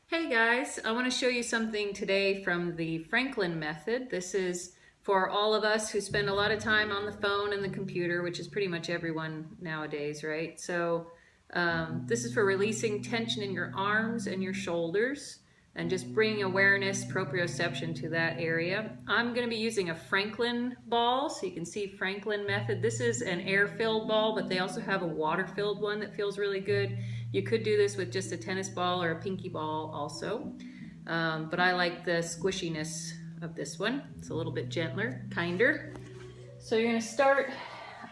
Hey guys, I want to show you something today from the Franklin method. This is for all of us who spend a lot of time on the phone and the computer, which is pretty much everyone nowadays, right? This is for releasing tension in your arms and your shoulders and just bringing awareness, proprioception to that area. I'm going to be using a Franklin ball, so you can see Franklin method. This is an air-filled ball, but they also have a water-filled one that feels really good. You could do this with just a tennis ball or a pinky ball also, but I like the squishiness of this one. It's a little bit gentler, kinder. So you're going to start,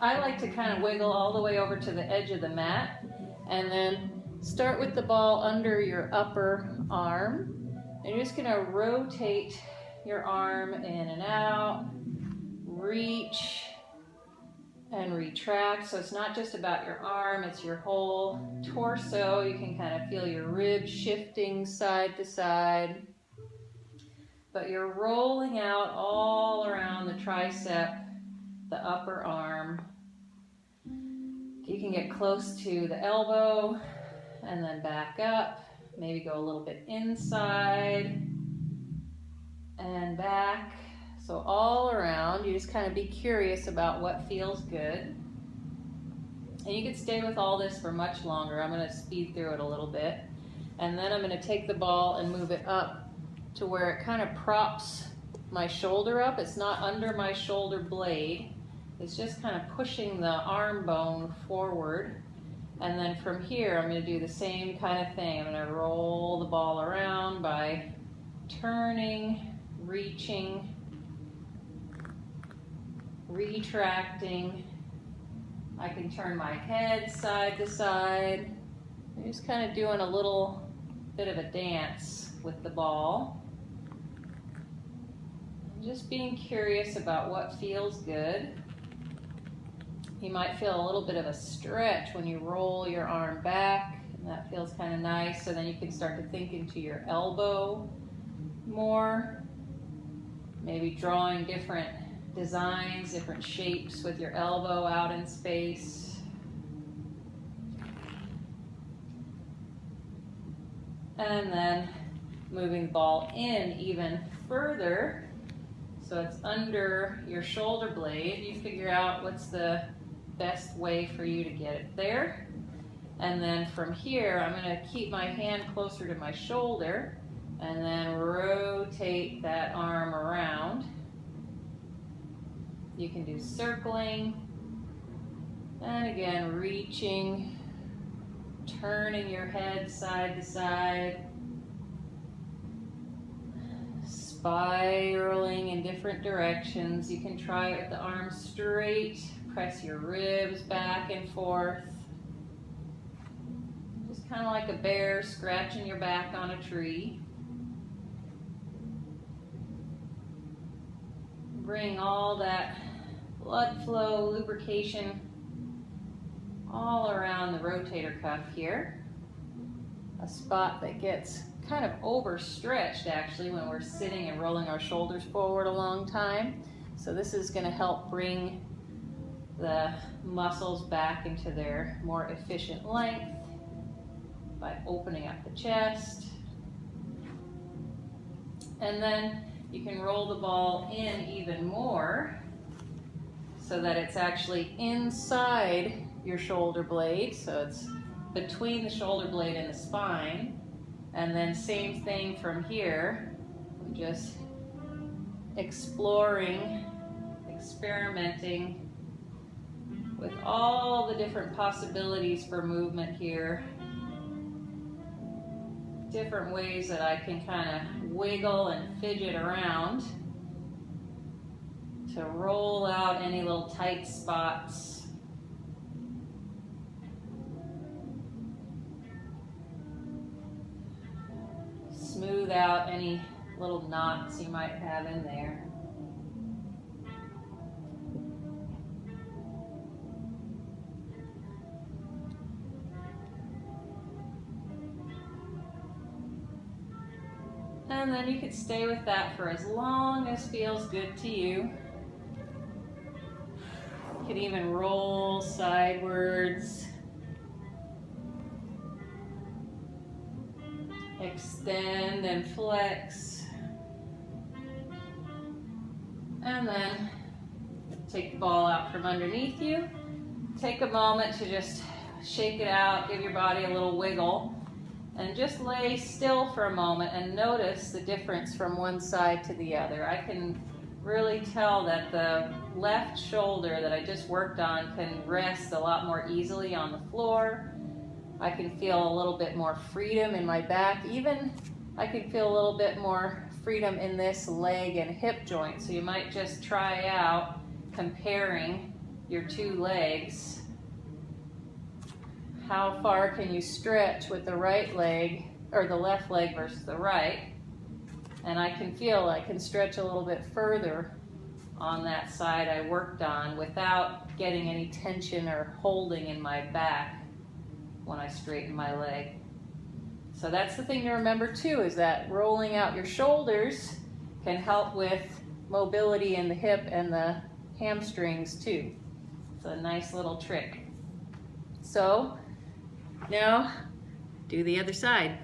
I like to kind of wiggle all the way over to the edge of the mat and then start with the ball under your upper arm. And you're just going to rotate your arm in and out, reach and retract. So it's not just about your arm, it's your whole torso. You can kind of feel your ribs shifting side to side. But you're rolling out all around the tricep, the upper arm. You can get close to the elbow and then back up. Maybe go a little bit inside and back. So all around, you just kind of be curious about what feels good. And you could stay with all this for much longer. I'm going to speed through it a little bit. And then I'm going to take the ball and move it up to where it kind of props my shoulder up. It's not under my shoulder blade. It's just kind of pushing the arm bone forward. And then from here, I'm going to do the same kind of thing. I'm going to roll the ball around by turning, reaching, retracting. I can turn my head side to side. I'm just kind of doing a little bit of a dance with the ball. Just being curious about what feels good. You might feel a little bit of a stretch when you roll your arm back, and that feels kind of nice. So then you can start to think into your elbow more, maybe drawing different designs, different shapes with your elbow out in space. And then moving the ball in even further, so it's under your shoulder blade. You figure out what's the best way for you to get it there. And then from here, I'm going to keep my hand closer to my shoulder and then rotate that arm around. You can do circling, and again, reaching, turning your head side to side, spiraling in different directions. You can try it with the arms straight, press your ribs back and forth. Just kind of like a bear scratching your back on a tree. Bring all that blood flow, lubrication all around the rotator cuff here. A spot that gets kind of overstretched actually when we're sitting and rolling our shoulders forward a long time. So this is going to help bring the muscles back into their more efficient length by opening up the chest. And then you can roll the ball in even more so that it's actually inside your shoulder blade. So it's between the shoulder blade and the spine. And then same thing from here. I'm just exploring, experimenting with all the different possibilities for movement here. Different ways that I can kind of wiggle and fidget around to roll out any little tight spots. Smooth out any little knots you might have in there. And then you could stay with that for as long as feels good to you. You can even roll sidewards Extend and flex. And then take the ball out from underneath you. Take a moment to just shake it out, give your body a little wiggle, and just lay still for a moment and notice the difference from one side to the other. I can really tell that the left shoulder that I just worked on can rest a lot more easily on the floor. I can feel a little bit more freedom in my back. Even I can feel a little bit more freedom in this leg and hip joint. So you might just try out comparing your two legs. How far can you stretch with the right leg, or the left leg versus the right? And I can feel I can stretch a little bit further on that side I worked on without getting any tension or holding in my back when I straighten my leg. So that's the thing to remember too, is that rolling out your shoulders can help with mobility in the hip and the hamstrings too. It's a nice little trick. So now do the other side.